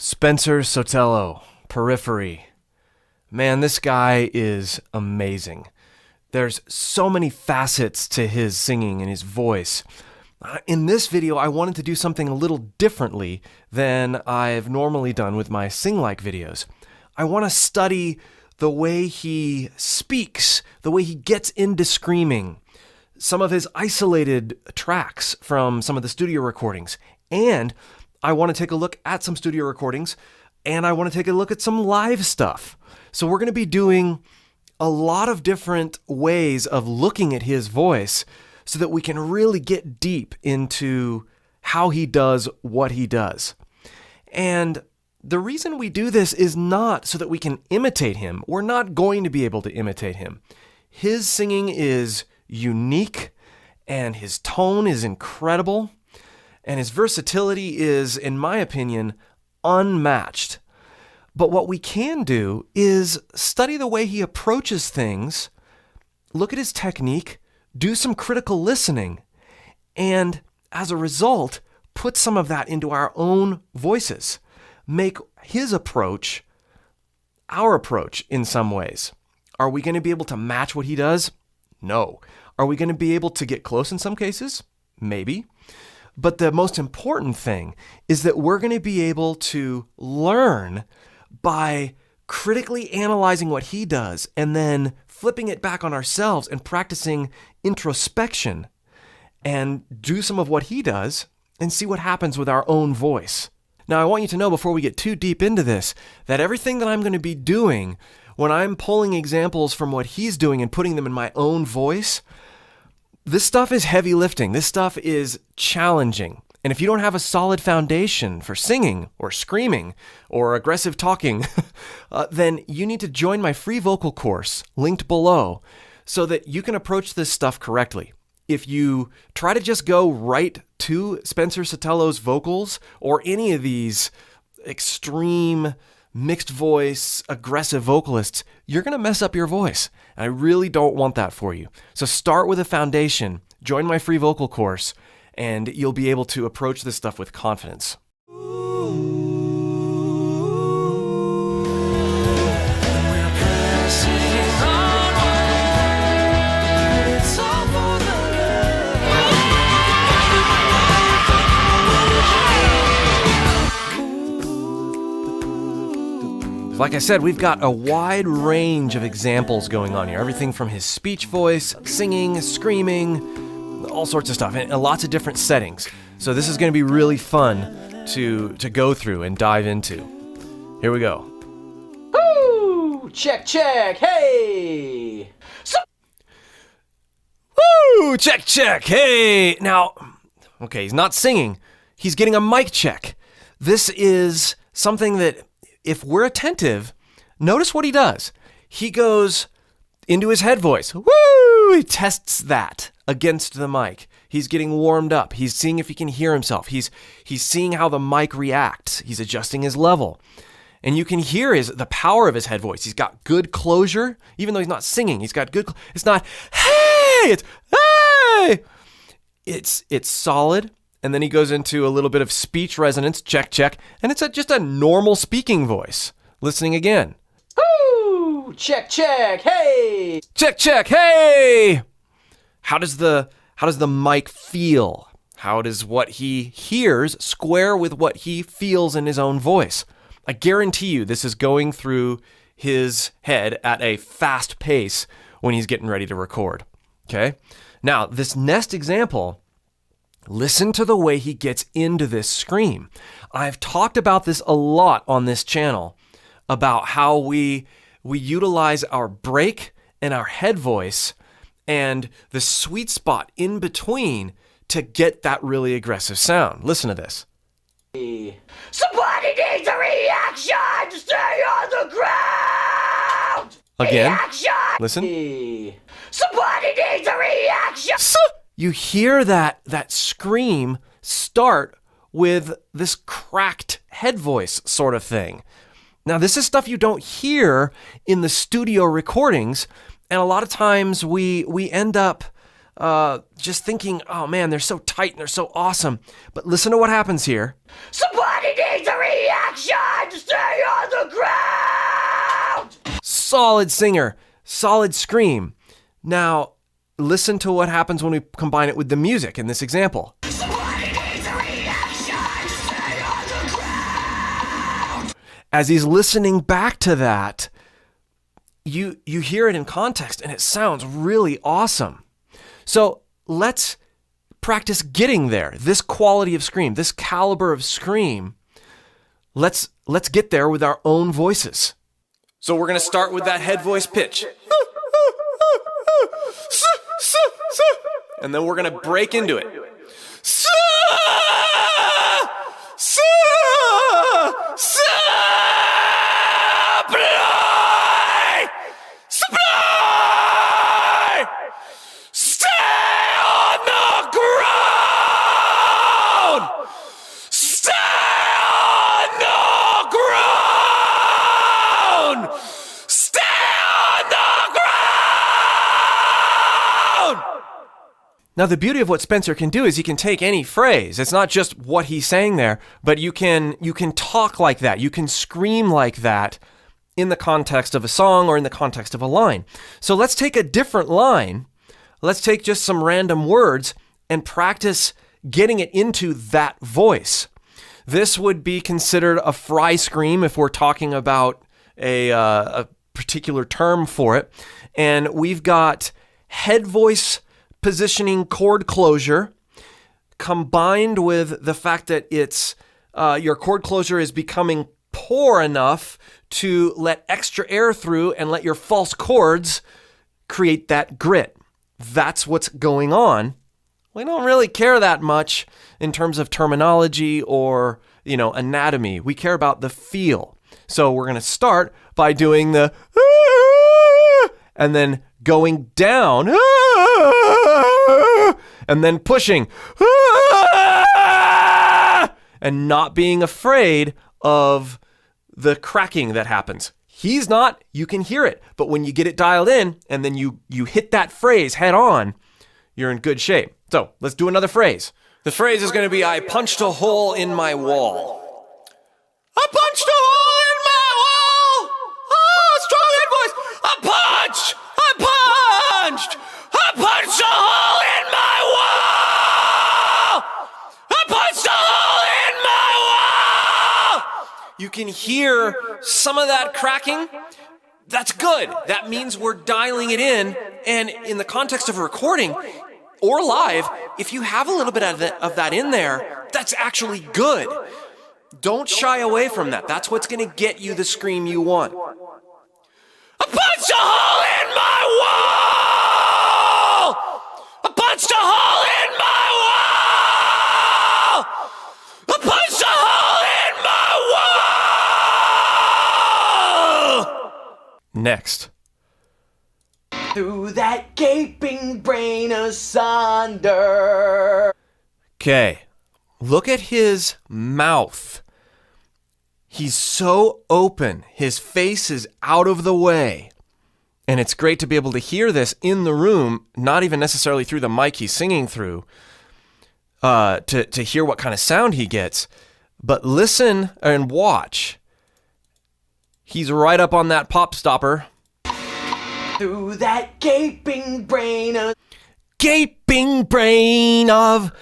Spencer Sotelo, Periphery. Man, this guy is amazing. There's so many facets to his singing and his voice. In this video, I wanted to do something a little differently than I've normally done with my sing-like videos. I want to study the way he speaks, the way he gets into screaming, some of his isolated tracks from some of the studio recordings, and I want to take a look at some studio recordings, and I want to take a look at some live stuff. So we're going to be doing a lot of different ways of looking at his voice so that we can really get deep into how he does what he does. And the reason we do this is not so that we can imitate him. We're not going to be able to imitate him. His singing is unique, and his tone is incredible, and his versatility is, in my opinion, unmatched. But what we can do is study the way he approaches things, look at his technique, do some critical listening, and as a result, put some of that into our own voices. Make his approach our approach in some ways. Are we going to be able to match what he does? No. Are we going to be able to get close in some cases? Maybe. But the most important thing is that we're going to be able to learn by critically analyzing what he does and then flipping it back on ourselves and practicing introspection and do some of what he does and see what happens with our own voice. Now, I want you to know before we get too deep into this that everything that I'm going to be doing when I'm pulling examples from what he's doing and putting them in my own voice, this stuff is heavy lifting. This stuff is challenging. And if you don't have a solid foundation for singing or screaming or aggressive talking, then you need to join my free vocal course linked below so that you can approach this stuff correctly. If you try to just go right to Spencer Sotelo's vocals or any of these extreme mixed voice, aggressive vocalists, you're going to mess up your voice. And I really don't want that for you. So start with a foundation, join my free vocal course, and you'll be able to approach this stuff with confidence. Like I said, we've got a wide range of examples going on here. Everything from his speech voice, singing, screaming, all sorts of stuff, and lots of different settings. So this is going to be really fun to go through and dive into. Here we go. Woo! Check, check, hey! Woo! Check, check, hey! Now, okay, he's not singing. He's getting a mic check. This is something that, if we're attentive, notice what he does. He goes into his head voice. Woo! He tests that against the mic. He's getting warmed up. He's seeing if he can hear himself. He's seeing how the mic reacts. He's adjusting his level. And you can hear the power of his head voice. He's got good closure, even though he's not singing. He's got good. It's not hey. It's hey. It's solid. And then he goes into a little bit of speech resonance, check, check, and it's just a normal speaking voice. Listening again. Woo! Check, check, hey! Check, check, hey! How does the mic feel? How does what he hears square with what he feels in his own voice? I guarantee you this is going through his head at a fast pace when he's getting ready to record. Okay? Now, this next example, listen to the way he gets into this scream. I've talked about this a lot on this channel, about how we utilize our break and our head voice and the sweet spot in between to get that really aggressive sound. Listen to this. Somebody needs a reaction! Stay on the ground! Again. Reaction! Listen. Somebody needs a reaction! You hear that scream start with this cracked head voice sort of thing. Now, this is stuff you don't hear in the studio recordings, and a lot of times we end up just thinking, oh man, they're so tight and they're so awesome. But listen to what happens here. Somebody needs a reaction! Stay on the ground! Solid singer, solid scream. Now, listen to what happens when we combine it with the music in this example. Somebody needs a reaction! Stay on the ground! As he's listening back to that, you hear it in context and it sounds really awesome. So let's practice getting there. This quality of scream, this caliber of scream, let's get there with our own voices. So we're going to start with that head voice pitch. And then we're going to break into it. Supply! Stay on the ground! Stay on the ground! Stay on the ground! Now, the beauty of what Spencer can do is he can take any phrase. It's not just what he's saying there, but you can talk like that. You can scream like that in the context of a song or in the context of a line. So let's take a different line. Let's take just some random words and practice getting it into that voice. This would be considered a fry scream if we're talking about a particular term for it. And we've got head voice positioning chord closure combined with the fact that it's your chord closure is becoming poor enough to let extra air through and let your false chords create that grit. That's what's going on. We don't really care that much in terms of terminology or, anatomy. We care about the feel. So we're going to start by doing the and then going down and then pushing and not being afraid of the cracking that happens. He's not, you can hear it, but when you get it dialed in and then you hit that phrase head on, you're in good shape. So let's do another phrase. The phrase is going to be, I punched a hole in my wall. I punched a hole in my wall. Oh, strong head voice. I punched a hole in my wall. I punched a hole in my wall. You can hear some of that cracking. That's good. That means we're dialing it in. And in the context of a recording or live, if you have a little bit of that in there, that's actually good. Don't shy away from that. That's what's going to get you the scream you want. I punched a hole in my wall! I punched a hole in my wall! I punched a hole in my wall! Next. Through that gaping brain asunder. Okay, look at his mouth. He's so open. His face is out of the way. And it's great to be able to hear this in the room, not even necessarily through the mic he's singing through, to hear what kind of sound he gets. But listen and watch. He's right up on that pop stopper. Through that gaping brain of... Gaping brain of...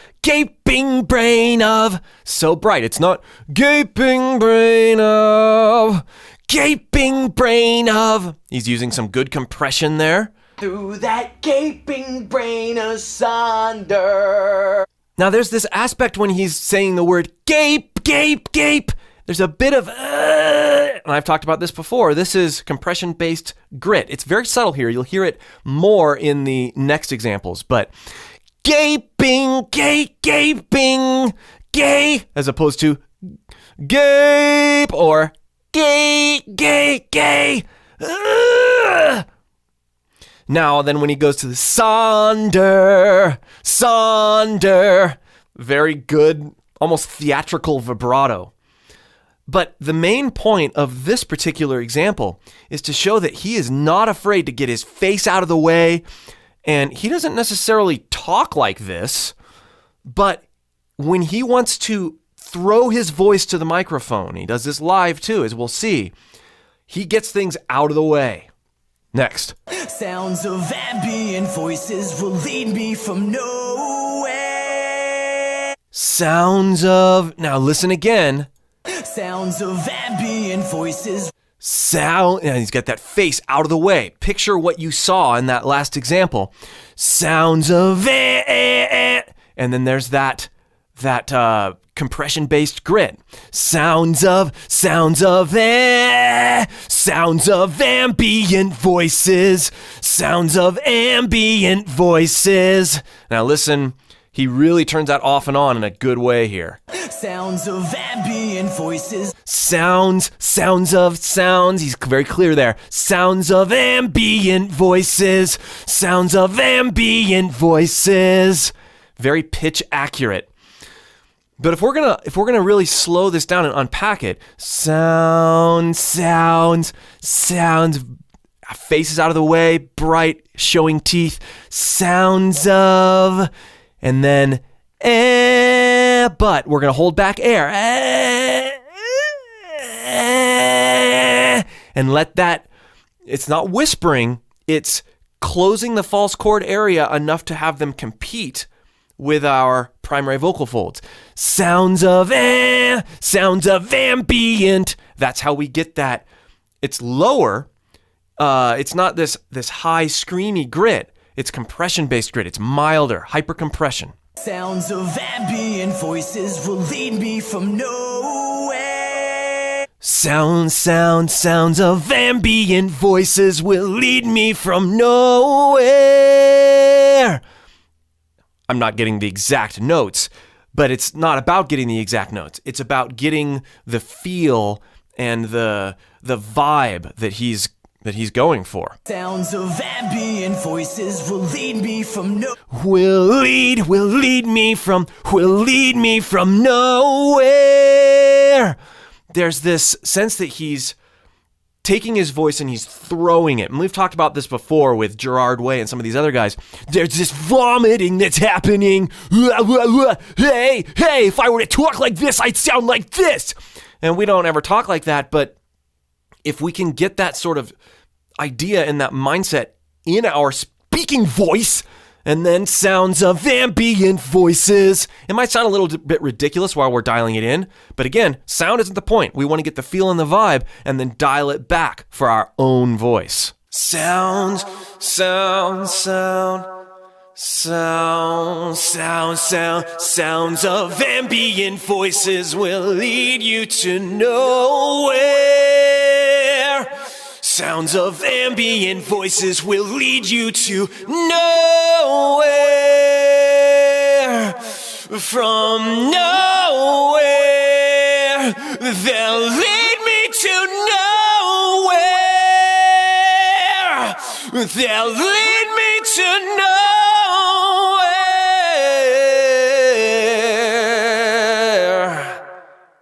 So bright. It's not gaping brain of... He's using some good compression there. Through that gaping brain asunder. Now there's this aspect when he's saying the word gape. There's a bit of... and I've talked about this before. This is compression-based grit. It's very subtle here. You'll hear it more in the next examples. But gaping, gay, as opposed to gape or gay. Now, then when he goes to the sonder, very good, almost theatrical vibrato. But the main point of this particular example is to show that he is not afraid to get his face out of the way And he doesn't necessarily talk like this, but when he wants to throw his voice to the microphone, he does this live too, as we'll see, he gets things out of the way. Next. Sounds of ambient voices will lead me from nowhere. Sounds of, now listen again. Sounds of ambient voices. Sound, and he's got that face out of the way. Picture what you saw in that last example. Sounds of, and then there's that compression-based grit. Sounds of ambient voices. Sounds of ambient voices. Now listen, he really turns that off and on in a good way here. Sounds of ambient voices. Sounds. He's very clear there. Sounds of ambient voices. Sounds of ambient voices. Very pitch accurate. But if we're gonna really slow this down and unpack it, sounds, faces out of the way, bright, showing teeth, sounds of, and then but we're gonna hold back air, and let that. It's not whispering; it's closing the false chord area enough to have them compete with our primary vocal folds. Sounds of ambient. That's how we get that. It's lower. It's not this high screamy grit. It's compression-based grit. It's milder, hyper-compression. Sounds of ambient voices will lead me from nowhere. Sounds of ambient voices will lead me from nowhere. I'm not getting the exact notes, but it's not about getting the exact notes. It's about getting the feel and the vibe that he's going for. Sounds of ambient voices will lead me from will lead me from nowhere. There's this sense that he's taking his voice and he's throwing it. And we've talked about this before with Gerard Way and some of these other guys. There's this vomiting that's happening. Hey, if I were to talk like this, I'd sound like this. And we don't ever talk like that, but if we can get that sort of idea and that mindset in our speaking voice, and then sounds of ambient voices. It might sound a little bit ridiculous while we're dialing it in, but again, sound isn't the point. We want to get the feel and the vibe and then dial it back for our own voice. Sounds of ambient voices will lead you to nowhere. Sounds of ambient voices will lead you to nowhere. From nowhere, they'll lead me to nowhere. They'll lead me to nowhere.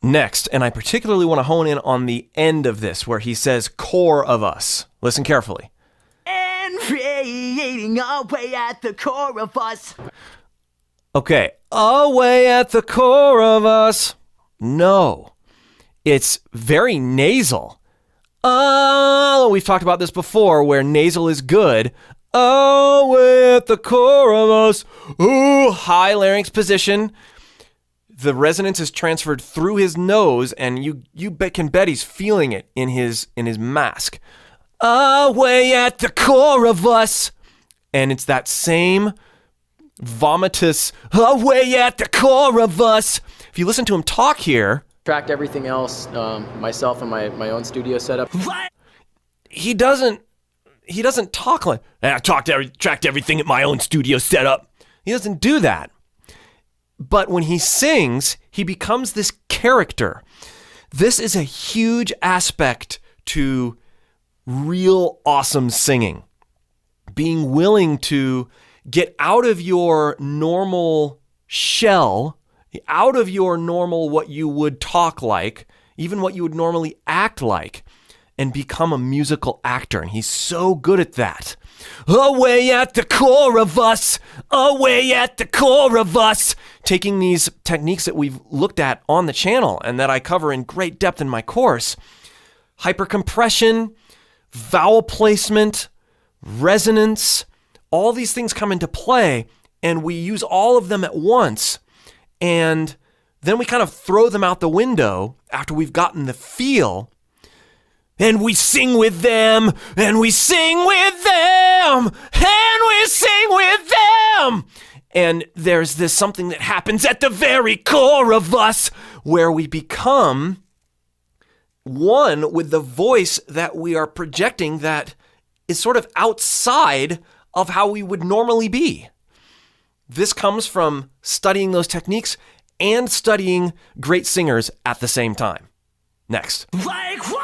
Next, and I particularly want to hone in on the end of this where he says core of us. Listen carefully. and radiating away at the core of us. Okay, away at the core of us. No, it's very nasal. Oh, we've talked about this before where nasal is good. Away at the core of us. Ooh, high larynx position. The resonance is transferred through his nose, and you can bet he's feeling it in his mask. Away at the core of us. And it's that same vomitous, away at the core of us. If you listen to him talk here, tracked everything else myself in my own studio setup. He doesn't talk like, I tracked everything at my own studio setup. He doesn't do that. But when he sings, he becomes this character. This is a huge aspect to real awesome singing. Being willing to get out of your normal shell, out of your normal what you would talk like, even what you would normally act like, and become a musical actor. And he's so good at that. Away at the core of us, away at the core of us. Taking these techniques that we've looked at on the channel and that I cover in great depth in my course. Hypercompression, vowel placement, resonance, all these things come into play, and we use all of them at once. And then we kind of throw them out the window after we've gotten the feel, and we sing with them, and we sing with them, and we sing with them. And there's this something that happens at the very core of us where we become one with the voice that we are projecting that is sort of outside of how we would normally be. This comes from studying those techniques and studying great singers at the same time. Next. Like water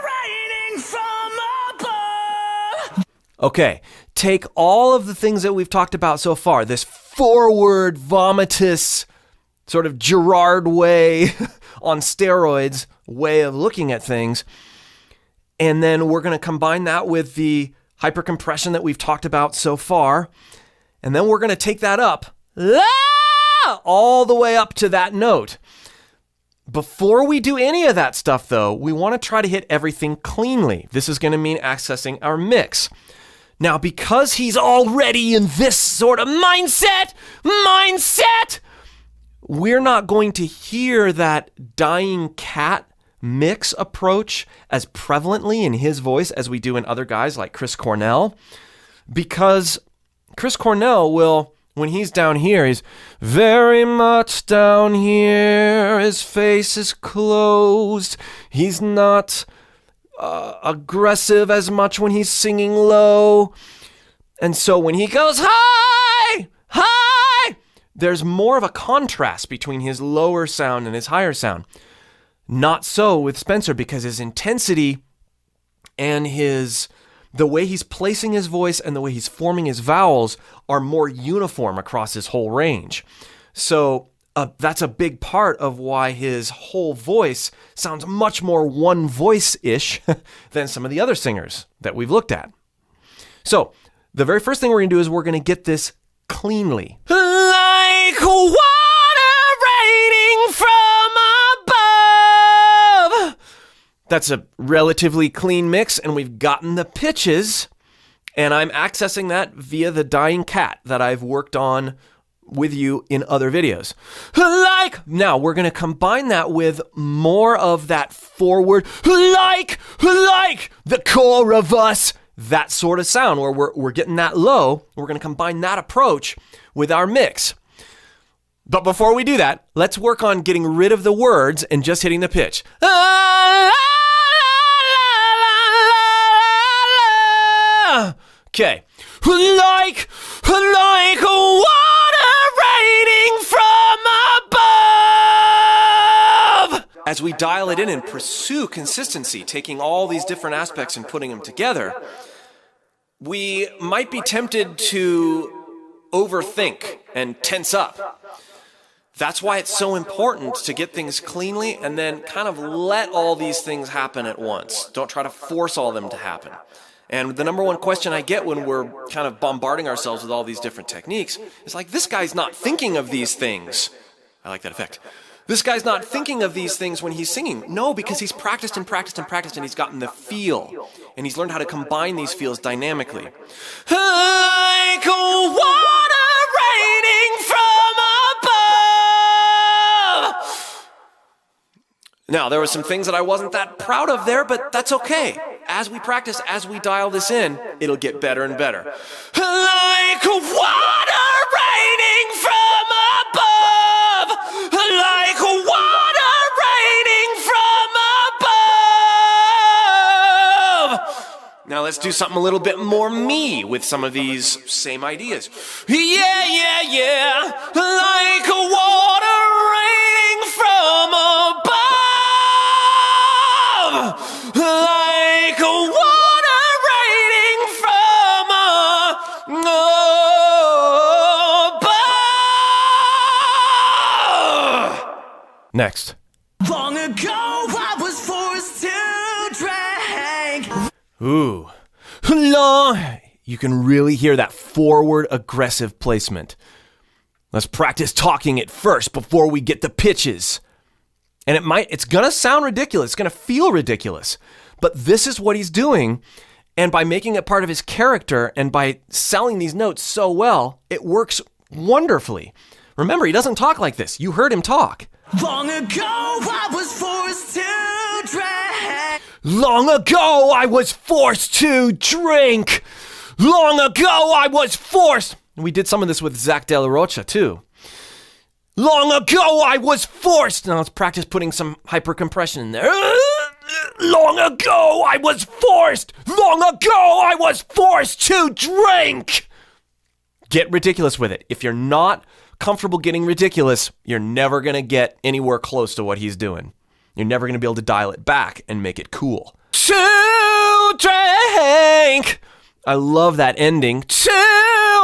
raining from above. Okay, take all of the things that we've talked about so far, this forward, vomitous, sort of Gerard way on steroids way of looking at things, and then we're going to combine that with the hypercompression that we've talked about so far, and then we're going to take that up all the way up to that note. Before we do any of that stuff, though, we want to try to hit everything cleanly. This is going to mean accessing our mix. Now, because he's already in this sort of mindset, we're not going to hear that dying cat mix approach as prevalently in his voice as we do in other guys like Chris Cornell, because Chris Cornell will, when he's down here, he's very much down here. His face is closed. He's not aggressive as much when he's singing low. And so when he goes high, there's more of a contrast between his lower sound and his higher sound. Not so with Spencer, because his intensity and the way he's placing his voice and the way he's forming his vowels are more uniform across his whole range. So that's a big part of why his whole voice sounds much more one voice-ish than some of the other singers that we've looked at. So the very first thing we're going to do is we're going to get this cleanly. Like water raining from above. That's a relatively clean mix, and we've gotten the pitches, and I'm accessing that via the dying cat that I've worked on with you in other videos. Now we're going to combine that with more of that forward, like the core of us, that sort of sound where we're getting that low. We're going to combine that approach with our mix. But before we do that, let's work on getting rid of the words and just hitting the pitch. Okay. Like water raining from above. As we dial it in and pursue consistency, taking all these different aspects and putting them together, we might be tempted to overthink and tense up. That's why it's so important to get things cleanly and then kind of let all these things happen at once. Don't try to force all of them to happen. And the number one question I get when we're kind of bombarding ourselves with all these different techniques is like, this guy's not thinking of these things. I like that effect. This guy's not thinking of these things when he's singing. No, because he's practiced and practiced and practiced, and he's gotten the feel. And he's learned how to combine these feels dynamically. Like water raining from above. Now, there were some things that I wasn't that proud of there, but that's okay. As we practice, as we dial this in, it'll get better and better. Like water raining from above. Like water raining from above. Now let's do something a little bit more me with some of these same ideas. Yeah. Like water raining from above. Like water raining from above. Next. Long ago I was forced to drown. Ooh. Long. You can really hear that forward aggressive placement. Let's practice talking it first before we get the pitches. And it's gonna sound ridiculous. It's gonna feel ridiculous. But this is what he's doing. And by making it part of his character and by selling these notes so well, it works wonderfully. Remember, he doesn't talk like this. You heard him talk. Long ago, I was forced to drink. Long ago, I was forced to drink. Long ago, I was forced. We did some of this with Zach De La Rocha, too. Long ago, I was forced. Now let's practice putting some hypercompression in there. Long ago, I was forced. Long ago, I was forced to drink. Get ridiculous with it. If you're not comfortable getting ridiculous, you're never going to get anywhere close to what he's doing. You're never going to be able to dial it back and make it cool. To drink. I love that ending.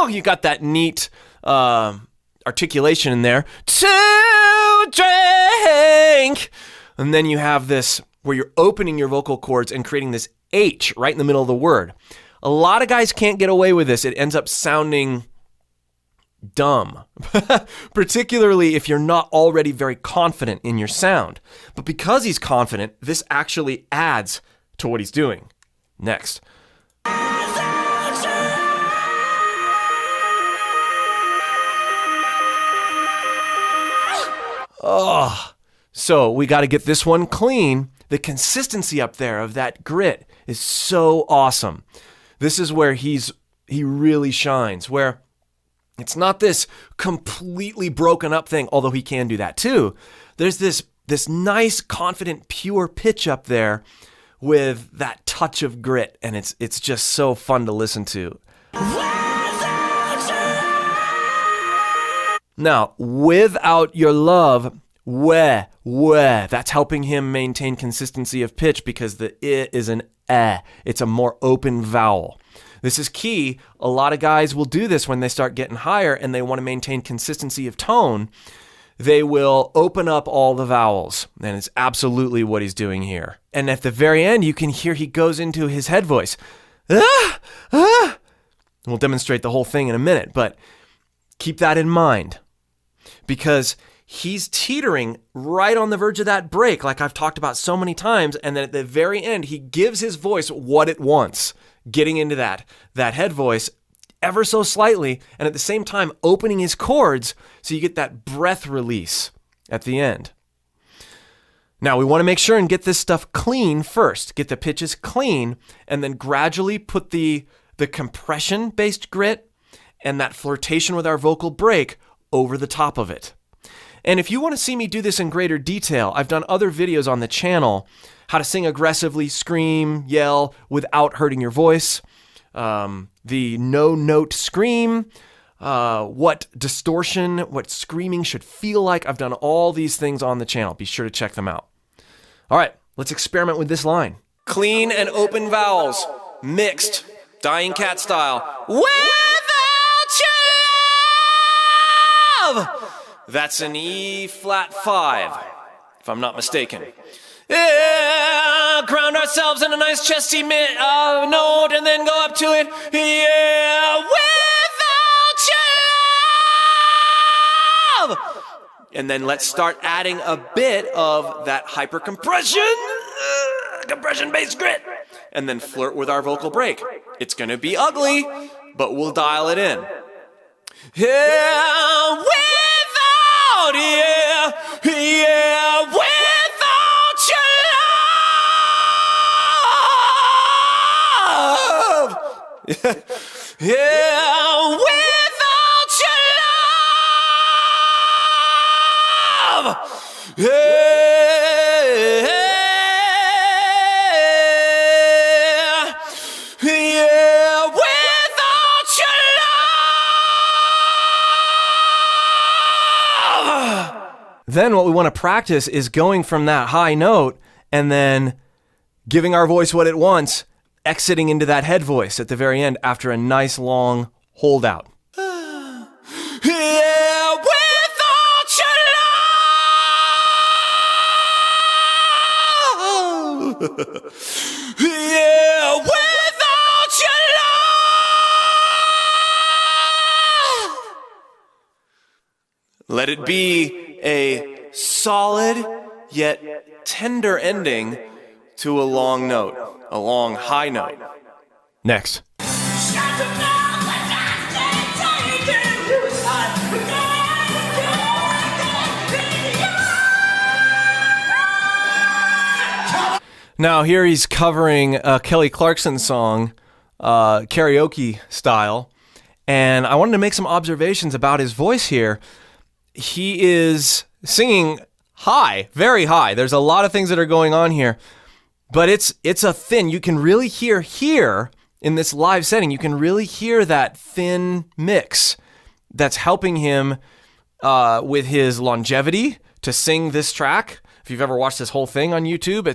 You got that neat articulation in there. To drink. And then you have this where you're opening your vocal cords and creating this H right in the middle of the word. A lot of guys can't get away with this. It ends up sounding dumb, particularly if you're not already very confident in your sound. But because he's confident, this actually adds to what he's doing. Next. Oh, so we got to get this one clean. The consistency up there of that grit is so awesome. This is where he really shines, where it's not this completely broken up thing, although he can do that too. There's this nice, confident, pure pitch up there with that touch of grit, and it's just so fun to listen to. Now, without your love, that's helping him maintain consistency of pitch because the I is an eh. It's a more open vowel. This is key. A lot of guys will do this when they start getting higher and they want to maintain consistency of tone. They will open up all the vowels, and it's absolutely what he's doing here. And at the very end, you can hear he goes into his head voice. Ah, ah. We'll demonstrate the whole thing in a minute, but keep that in mind because he's teetering right on the verge of that break, like I've talked about so many times, and then at the very end, he gives his voice what it wants, getting into that head voice ever so slightly, and at the same time opening his chords so you get that breath release at the end. Now, we want to make sure and get this stuff clean first, get the pitches clean, and then gradually put the compression-based grit and that flirtation with our vocal break over the top of it. And if you want to see me do this in greater detail, I've done other videos on the channel, how to sing aggressively, scream, yell without hurting your voice, the no-note scream, what distortion, what screaming should feel like. I've done all these things on the channel. Be sure to check them out. All right, let's experiment with this line. Clean and open vowels, mixed, dying cat style. Without your love! That's an E flat 5, if I'm not mistaken. Yeah, ground ourselves in a nice chesty note and then go up to it. Yeah, without your love! And then let's start adding a bit of that hypercompression, compression-based grit, and then flirt with our vocal break. It's going to be ugly, but we'll dial it in. Yeah, without, yeah, without your love. Yeah, without your love. Yeah, yeah, without your love. Then what we want to practice is going from that high note and then giving our voice what it wants, exiting into that head voice at the very end after a nice long holdout. Yeah, without your love. Yeah, Let it be a solid yet tender ending to a long note, a long high note. Next. Now here he's covering a Kelly Clarkson song, karaoke style, and I wanted to make some observations about his voice here. He is singing high, very high. There's a lot of things that are going on here, but it's a thin. You can really hear here in this live setting. You can really hear that thin mix that's helping him with his longevity to sing this track. If you've ever watched this whole thing on YouTube,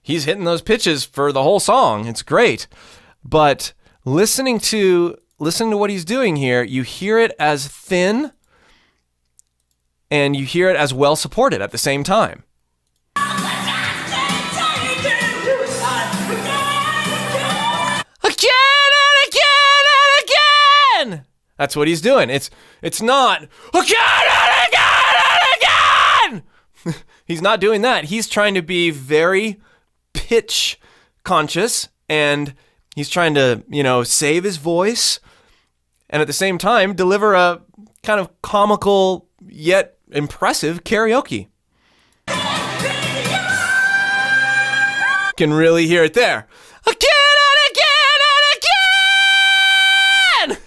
he's hitting those pitches for the whole song. It's great. But listening to what he's doing here, you hear it as thin and you hear it as well supported at the same time. Again and again and again. That's what he's doing. It's not again and again and again. He's not doing that. He's trying to be very pitch conscious, and he's trying to, save his voice and at the same time deliver a kind of comical yet impressive karaoke. Can really hear it there. Again and again and again.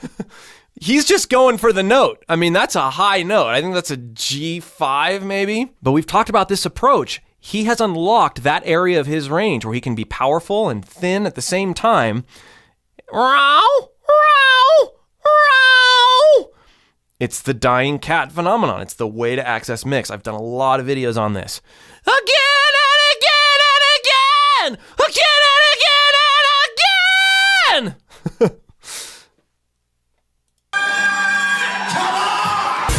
He's just going for the note. That's a high note. I think that's a G5 maybe. But we've talked about this approach. He has unlocked that area of his range where he can be powerful and thin at the same time. It's the dying cat phenomenon. It's the way to access mix. I've done a lot of videos on this. Again and again and again! Again and again and again!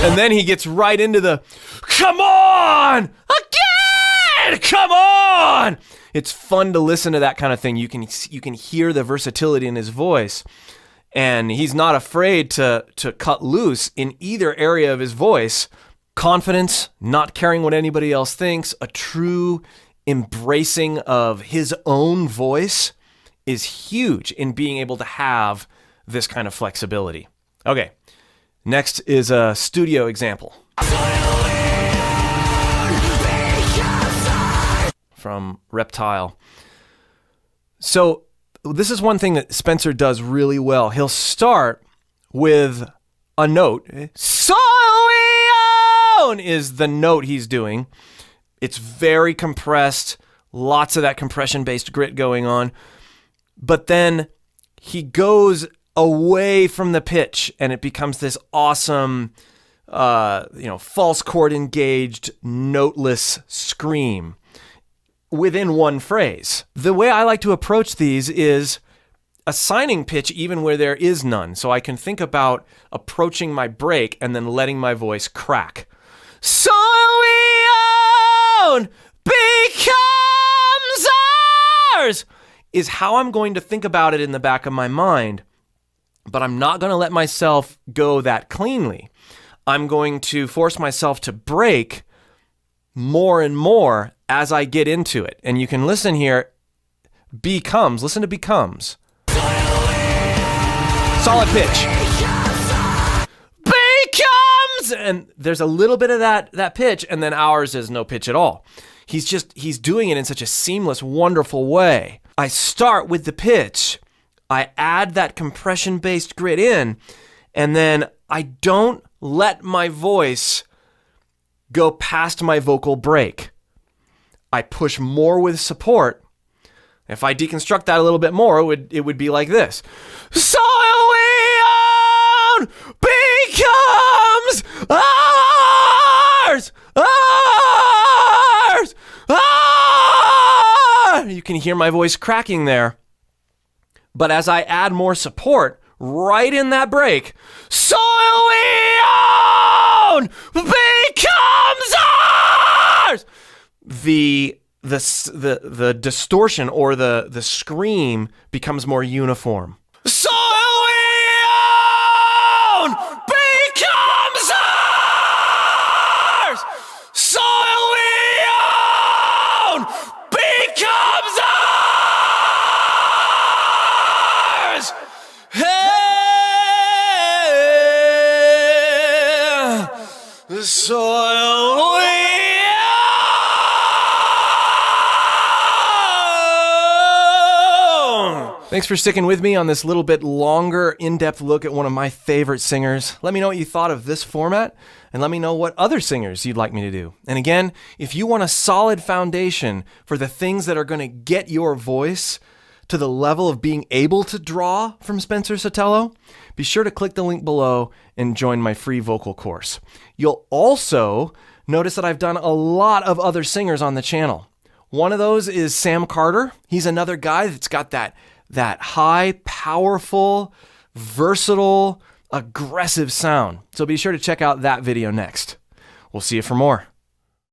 And then he gets right into the, come on! Again! Come on! It's fun to listen to that kind of thing. You can hear the versatility in his voice. And he's not afraid to cut loose in either area of his voice. Confidence, not caring what anybody else thinks, a true embracing of his own voice is huge in being able to have this kind of flexibility. Okay, next is a studio example. From Reptile. So this is one thing that Spencer does really well. He'll start with a note. So we own is the note he's doing. It's very compressed, lots of that compression-based grit going on. But then he goes away from the pitch and it becomes this awesome, false chord engaged, noteless scream within one phrase. The way I like to approach these is assigning pitch even where there is none. So I can think about approaching my break and then letting my voice crack. So we own becomes ours is how I'm going to think about it in the back of my mind. But I'm not going to let myself go that cleanly. I'm going to force myself to break more and more as I get into it. And you can listen here. Listen to becomes. Solid pitch. Becomes! And there's a little bit of that pitch, and then ours is no pitch at all. He's doing it in such a seamless, wonderful way. I start with the pitch. I add that compression-based grit in, and then I don't let my voice go past my vocal break. I push more with support. If I deconstruct that a little bit more, it would be like this. So we own becomes ours! Ours! Ours! You can hear my voice cracking there. But as I add more support right in that break, so we own becomes ours! The distortion or the scream becomes more uniform. So we own becomes soil we own. Thanks for sticking with me on this little bit longer, in-depth look at one of my favorite singers. Let me know what you thought of this format, and let me know what other singers you'd like me to do. And again, if you want a solid foundation for the things that are going to get your voice to the level of being able to draw from Spencer Sotelo, be sure to click the link below and join my free vocal course. You'll also notice that I've done a lot of other singers on the channel. One of those is Sam Carter. He's another guy that's got that high, powerful, versatile, aggressive sound. So be sure to check out that video next. We'll see you for more.